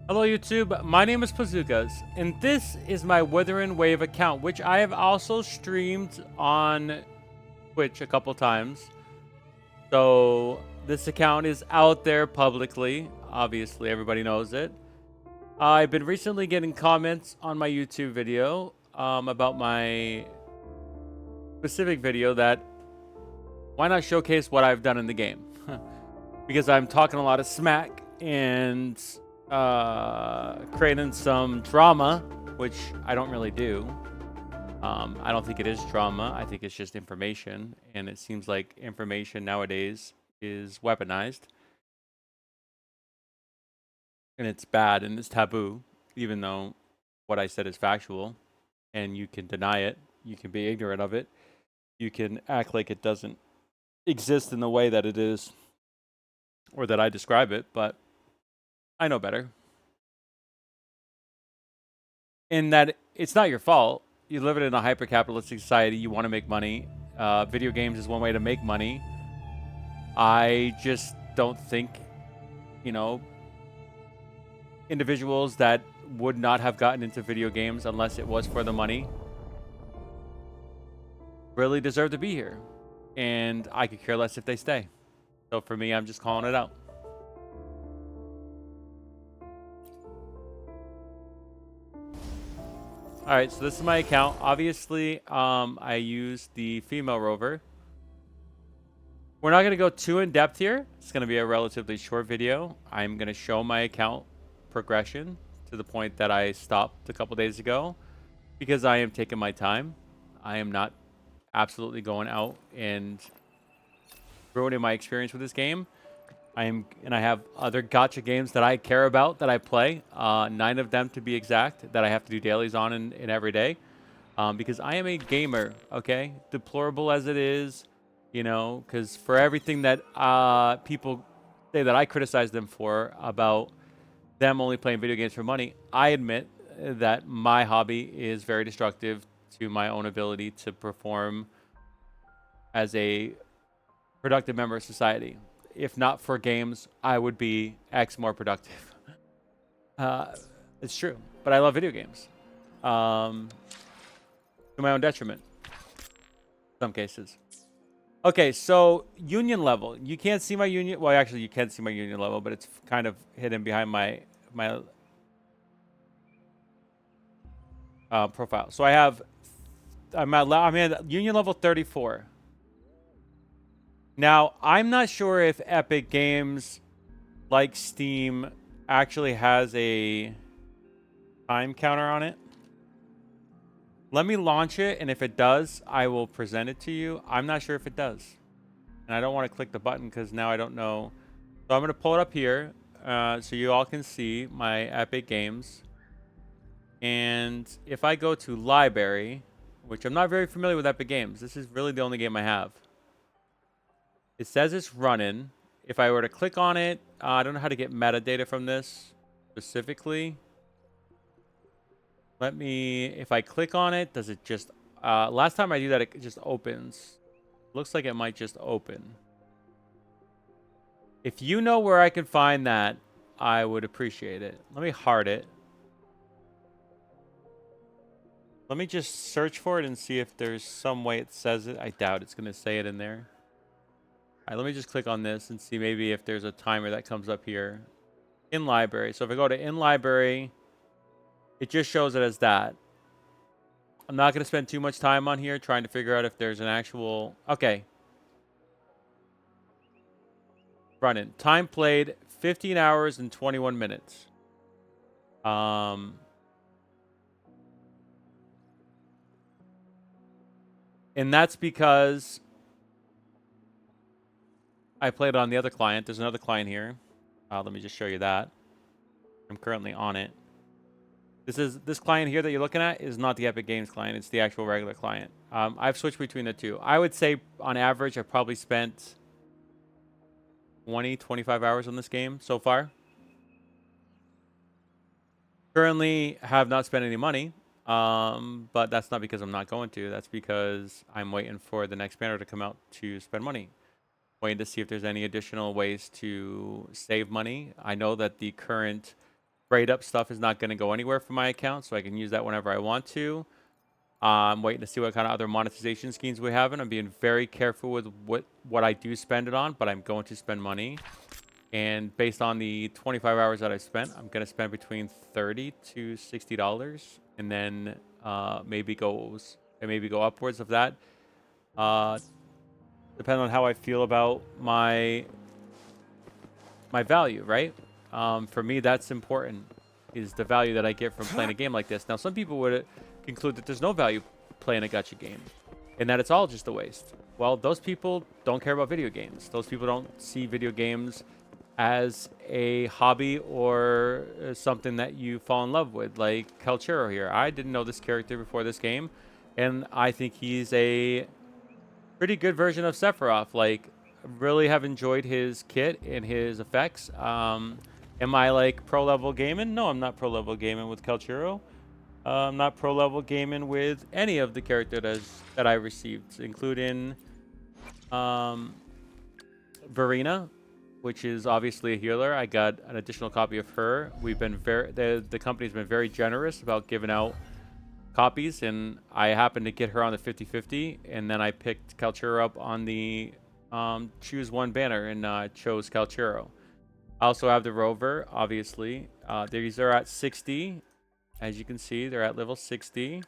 Hello YouTube, my name is Pazookas, and this is my Wuthering Wave account, which I have also streamed on Twitch a couple times. So this account is out there publicly, obviously everybody knows it. I've been recently getting comments on my YouTube video about my specific video that why not showcase what I've done in the game? Because I'm talking a lot of smack and creating some drama, which I don't really do. I don't think it is drama. I think it's just information, and it seems like information nowadays is weaponized, and it's bad and it's taboo, even though what I said is factual, and you can deny it, you can be ignorant of it, you can act like it doesn't exist in the way that it is, or that I describe it, but I know better. In that it's not your fault. You live in a hyper-capitalistic society. You want to make money. Video games is one way to make money. I just don't think, individuals that would not have gotten into video games unless it was for the money really deserve to be here. And I could care less if they stay. So for me, I'm just calling it out. All right, so this is my account. Obviously, I use the female rover. We're not going to go too in depth here. It's going to be a relatively short video. I'm going to show my account progression to the point that I stopped a couple days ago because I am taking my time. I am not absolutely going out and ruining my experience with this game. I have other gacha games that I care about that I play, 9 of them to be exact, that I have to do dailies on in every day, because I am a gamer, okay? Deplorable as it is, because for everything that people say that I criticize them for about them only playing video games for money, I admit that my hobby is very destructive to my own ability to perform as a productive member of society. If not for games, I would be X more productive. It's true, but I love video games. To my own detriment, in some cases. Okay, so union level. You can't see my union. Well, actually, you can see my union level, but it's kind of hidden behind my profile. So I'm at union level 34. Now, I'm not sure if Epic Games, like Steam, actually has a time counter on it. Let me launch it, and if it does, I will present it to you. I'm not sure if it does. And I don't want to click the button because now I don't know. So I'm going to pull it up here so you all can see my Epic Games. And if I go to Library, which I'm not very familiar with Epic Games. This is really the only game I have. It says it's running. If I were to click on it, I don't know how to get metadata from this specifically. If I click on it, does it just, last time I do that, it just opens. Looks like it might just open. If you know where I can find that, I would appreciate it. Let me heart it. Let me just search for it and see if there's some way it says it. I doubt it's going to say it in there. All right, let me just click on this and see maybe if there's a timer that comes up here. In library. So if I go to in library, it just shows it as that. I'm not going to spend too much time on here trying to figure out if there's an actual... Okay. Running. Time played, 15 hours and 21 minutes. And that's because I played on the other client. There's another client here. Let me just show you that. I'm currently on it. This client here that you're looking at is not the Epic Games client. It's the actual regular client. I've switched between the two. I would say on average, I've probably spent 25 hours on this game so far. Currently have not spent any money. But that's not because I'm not going to. That's because I'm waiting for the next banner to come out to spend money. Waiting to see if there's any additional ways to save money. I know that the current grade up stuff is not going to go anywhere from my account, so I can use that whenever I want to. I'm waiting to see what kind of other monetization schemes we have, and I'm being very careful with what I do spend it on, but I'm going to spend money. And based on the 25 hours that I spent, I'm going to spend between $30 to $60, and then maybe go upwards of that. Depending on how I feel about my value, right? For me, that's important, is the value that I get from playing a game like this. Now, some people would conclude that there's no value playing a gacha game and that it's all just a waste. Well, those people don't care about video games. Those people don't see video games as a hobby or something that you fall in love with, like Calchero here. I didn't know this character before this game, and I think he's a pretty good version of Sephiroth. Like, really have enjoyed his kit and his effects. Am I like pro level gaming? No, I'm not pro level gaming with Calchero. I'm not pro level gaming with any of the characters that I received, including Verena, which is obviously a healer. I got an additional copy of her. We've been the company's been very generous about giving out copies, and I happened to get her on the 50-50, and then I picked Calchero up on the choose one banner and chose Calchero. I also have the Rover, obviously. These are at 60. As you can see, they're at level 60.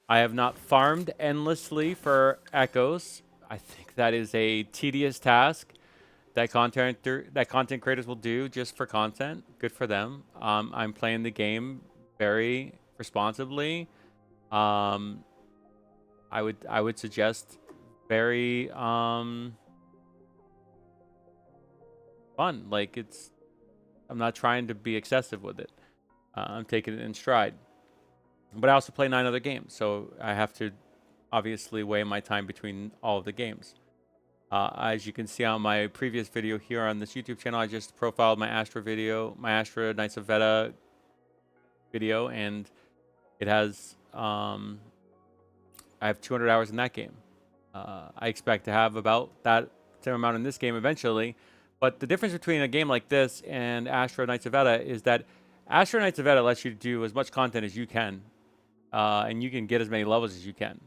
I have not farmed endlessly for echoes. I think that is a tedious task that content creators will do just for content. Good for them. I'm playing the game very responsibly. Um, I would suggest very fun. Like, I'm not trying to be excessive with it. I'm taking it in stride. But I also play 9 other games, so I have to obviously weigh my time between all of the games. As you can see on my previous video here on this YouTube channel, I just profiled my Astra Knights of Veda video, and it has I have 200 hours in that game. I expect to have about that same amount in this game eventually. But the difference between a game like this and Astra Knights of Veda is that Astra Knights of Veda lets you do as much content as you can, and you can get as many levels as you can.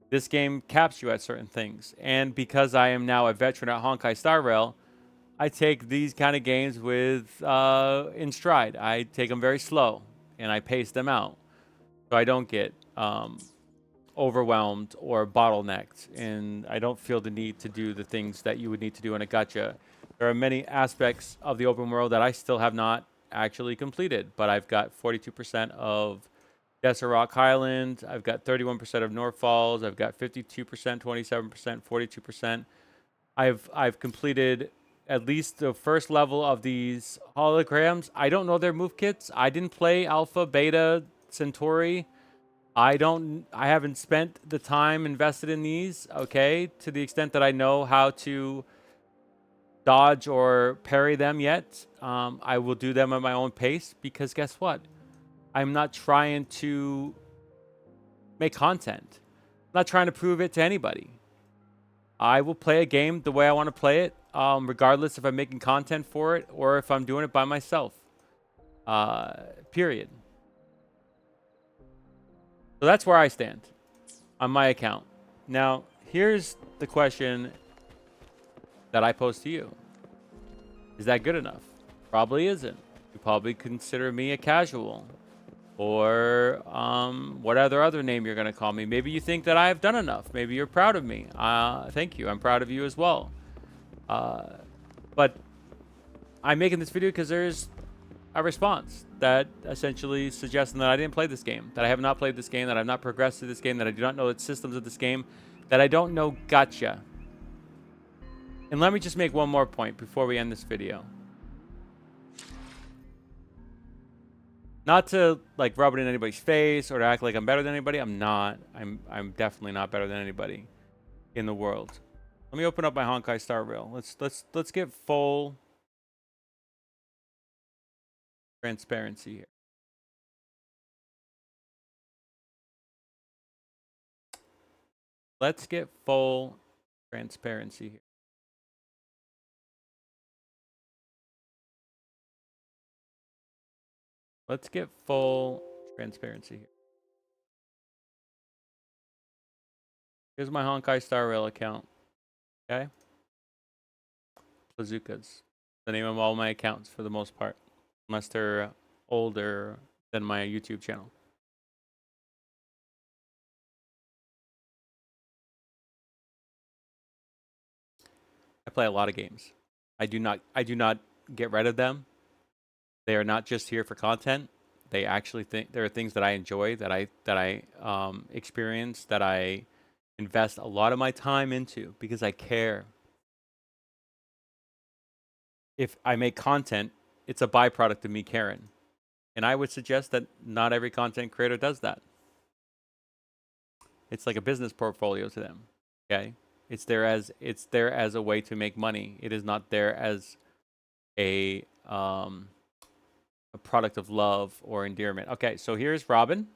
This game caps you at certain things. And because I am now a veteran at Honkai Star Rail, I take these kind of games with in stride. I take them very slow, and I pace them out, so I don't get overwhelmed or bottlenecked, and I don't feel the need to do the things that you would need to do in a gacha. There are many aspects of the open world that I still have not actually completed, but I've got 42% of Desert Rock Highland. I've got 31% of North Falls. I've got 52%, 27%, 42%. I've completed at least the first level of these holograms. I don't know their move kits. I didn't play Alpha, Beta, Centauri. I haven't spent the time invested in these, okay, to the extent that I know how to dodge or parry them yet. I will do them at my own pace, because guess what? I'm not trying to make content. I'm not trying to prove it to anybody. I will play a game the way I want to play it, regardless if I'm making content for it or if I'm doing it by myself. Period. So that's where I stand on my account. Now, here's the question that I pose to you. Is that good enough? Probably isn't. You probably consider me a casual, or what other name you're going to call me. Maybe you think that I have done enough. Maybe you're proud of me. Thank you. I'm proud of you as well. But I'm making this video because there's a response that essentially suggesting that I didn't play this game, that I have not played this game, that I've not progressed through this game, that I do not know the systems of this game, that I don't know gacha. And let me just make one more point before we end this video. Not to like rub it in anybody's face or to act like I'm better than anybody. I'm not. I'm definitely not better than anybody in the world. Let me open up my Honkai Star Rail. Let's get full transparency here. Let's get full transparency here. Let's get full transparency here. Here's my Honkai Star Rail account. Okay. Bazookas. The name of all my accounts for the most part, unless they're older than my YouTube channel. I play a lot of games. I do not get rid of them. They are not just here for content. They actually think there are things that I enjoy, that I experience, that I invest a lot of my time into because I care. If I make content, it's a byproduct of me caring. And I would suggest that not every content creator does that. It's like a business portfolio to them. Okay? It's there as a way to make money. It is not there as a product of love or endearment. Okay, so here's Robin.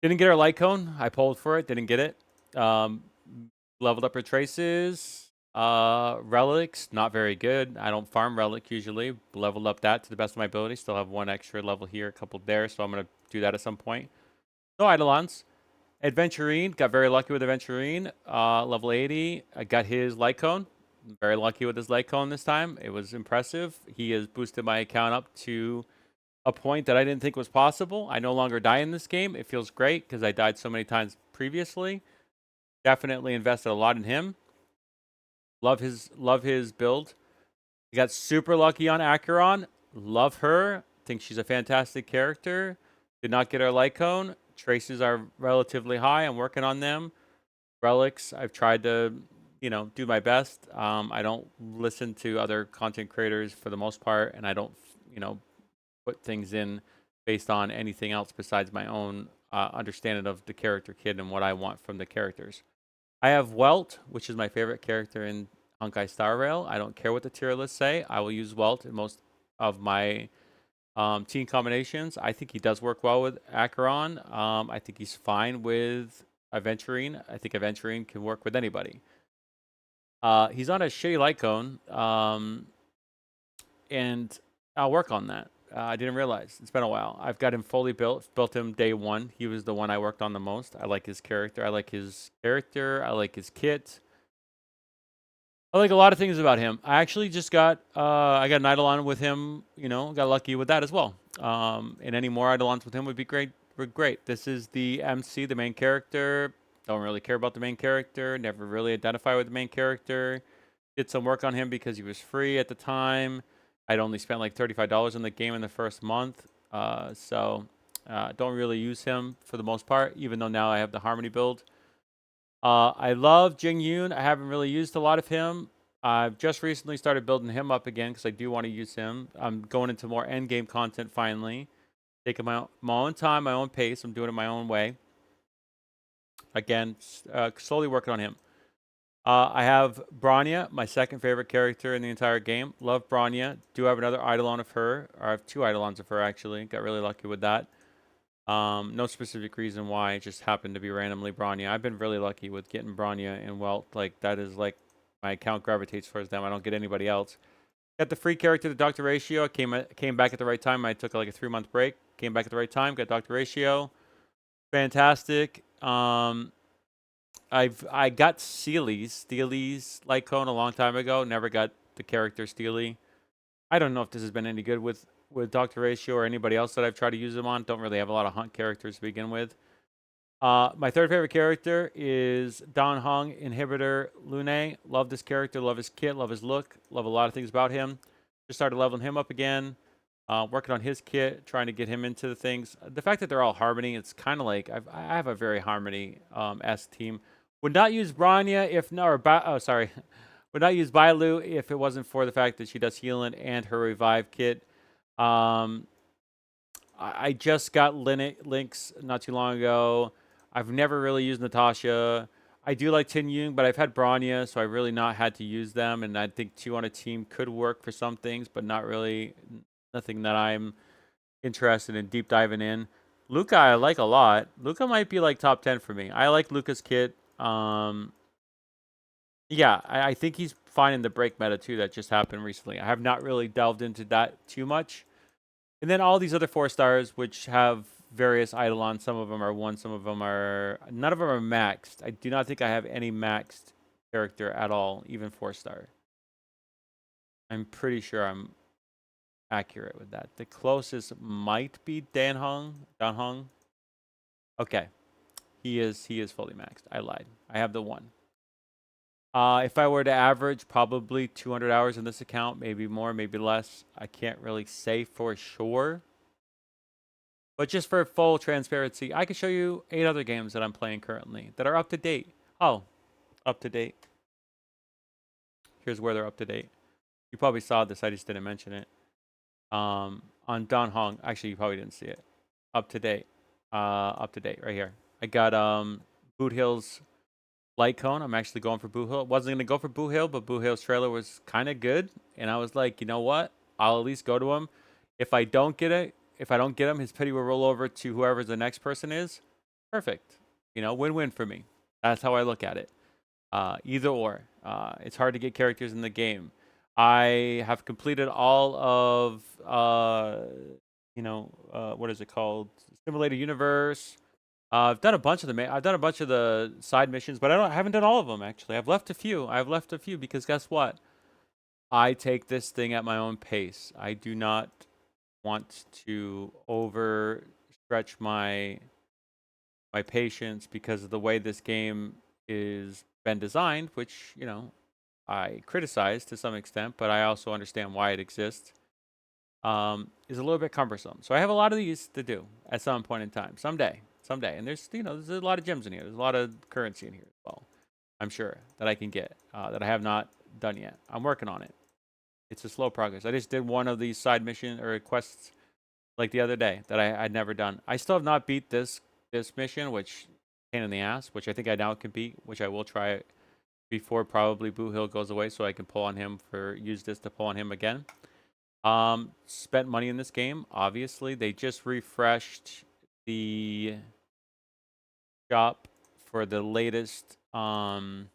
Didn't get her light cone. I pulled for it. Didn't get it. Leveled up her traces. Relics, not very good. I don't farm relic usually. Leveled up that to the best of my ability. Still have one extra level here, a couple there, so I'm going to do that at some point. No Eidolons. Adventurine, got very lucky with Adventurine. Level 80, I got his light cone. Very lucky with his light cone this time. It was impressive. He has boosted my account up to a point that I didn't think was possible. I no longer die in this game. It feels great because I died so many times previously. Definitely invested a lot in him. Love his build. I got super lucky on Acheron. Love her. Think she's a fantastic character. Did not get her light cone. Traces are relatively high. I'm working on them. Relics, I've tried to, do my best. I don't listen to other content creators for the most part, and I don't, put things in based on anything else besides my own understanding of the character kit and what I want from the characters. I have Welt, which is my favorite character in Honkai Star Rail. I don't care what the tier lists say. I will use Welt in most of my team combinations. I think he does work well with Acheron. I think he's fine with Aventurine. I think Aventurine can work with anybody. He's on a shitty light cone, and I'll work on that. I didn't realize. It's been a while. I've got him fully built. Built him day one. He was the one I worked on the most. I like his character. I like his kit. I like a lot of things about him. I actually just got I got an Eidolon with him. Got lucky with that as well. And any more Eidolons with him would be great. Great. This is the MC, the main character. Don't really care about the main character. Never really identify with the main character. Did some work on him because he was free at the time. I'd only spent like $35 on the game in the first month. So don't really use him for the most part, even though now I have the Harmony build. I love Jing Yun. I haven't really used a lot of him. I've just recently started building him up again because I do want to use him. I'm going into more end game content finally. Taking my own time, my own pace. I'm doing it my own way. Again, slowly working on him. I have Bronya, my second favorite character in the entire game. Love Bronya. Do have another Eidolon of her. Or I have two Eidolons of her, actually. Got really lucky with that. No specific reason why. It just happened to be randomly Bronya. I've been really lucky with getting Bronya and Welt. Like, that is like my account gravitates towards them. I don't get anybody else. Got the free character, the Dr. Ratio. Came back at the right time. I took like a 3-month break. Came back at the right time. Got Dr. Ratio. Fantastic. I got Steely's light cone a long time ago. Never got the character Steely. I don't know if this has been any good with Dr. Ratio or anybody else that I've tried to use them on. Don't really have a lot of hunt characters to begin with. My third favorite character is Don Hong Inhibitor Lune. Love this character. Love his kit. Love his look. Love a lot of things about him. Just started leveling him up again. Working on his kit, trying to get him into the things. The fact that they're all Harmony, it's kind of like I have a very Harmony-esque team. Would not use Bronya if no, or sorry. Would not use Bailu if it wasn't for the fact that she does healing and her revive kit. I just got Lynx not too long ago. I've never really used Natasha. I do like Tin Yung, but I've had Bronya, so I really not had to use them. And I think 2 on a team could work for some things, but not really. Nothing that I'm interested in deep diving in. Luca, I like a lot. Luca might be like top 10 for me. I like Luca's kit. Yeah, I think he's fine in the break meta too that just happened recently. I have not really delved into that too much. And then all these other 4-stars, which have various eidolons. Some of them are 1, some of them are... None of them are maxed. I do not think I have any maxed character at all, even 4-star. I'm pretty sure I'm accurate with that. The closest might be Dan Hong. Okay. He is fully maxed. I lied. I have the 1. If I were to average, probably 200 hours in this account, maybe more, maybe less. I can't really say for sure. But just for full transparency, I can show you 8 other games that I'm playing currently that are up to date. Oh, up to date. Here's where they're up to date. You probably saw this. I just didn't mention it. On Dan Hong. Actually, you probably didn't see it. Up to date. Up to date right here. I got Boot Hill's Light Cone. I'm actually going for Boo Hill. Wasn't gonna go for Boo Hill, but Boo Hill's trailer was kind of good, and I was like, you know what? I'll at least go to him. If I don't get it, if I don't get him, his pity will roll over to whoever the next person is. Perfect. You know, win-win for me. That's how I look at it. Either or. It's hard to get characters in the game. I have completed all of, what is it called? Simulated Universe. I've done a bunch of I've done a bunch of the side missions, but I haven't done all of them actually. I've left a few. I've left a few because guess what? I take this thing at my own pace. I do not want to overstretch my patience because of the way this game is been designed, which, I criticize to some extent, but I also understand why it exists. Is a little bit cumbersome. So I have a lot of these to do at some point in time, someday. And there's a lot of gems in here. There's a lot of currency in here as well. I'm sure that I can get that I have not done yet. I'm working on it. It's a slow progress. I just did one of these side mission or quests like the other day that I'd never done. I still have not beat this mission, which pain in the ass, which I think I now can beat, which I will try before probably Boo Hill goes away, so I can pull on him use this to pull on him again. Spent money in this game. Obviously, they just refreshed the shop for the latest. I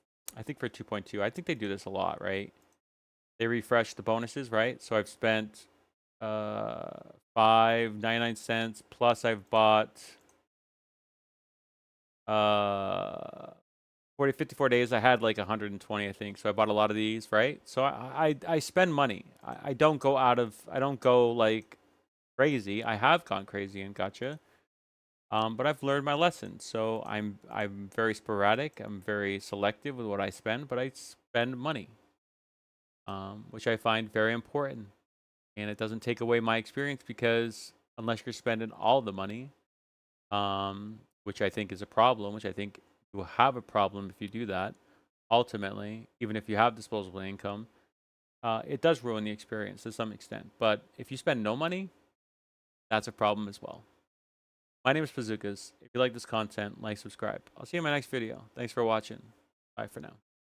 think for 2.2. I think they do this a lot, right? They refresh the bonuses, right? So I've spent 5.99 plus I've bought 54 days. I had like 120, I think. So I bought a lot of these, right? So I spend money. I don't go like crazy. I have gone crazy in Gacha. But I've learned my lesson. So I'm very sporadic. I'm very selective with what I spend, but I spend money. Which I find very important. And it doesn't take away my experience because unless you're spending all the money, which I think is a problem, which I think you will have a problem if you do that, ultimately, even if you have disposable income, it does ruin the experience to some extent. But if you spend no money, that's a problem as well. My name is Bazookas. If you like this content, like, subscribe. I'll see you in my next video. Thanks for watching. Bye for now.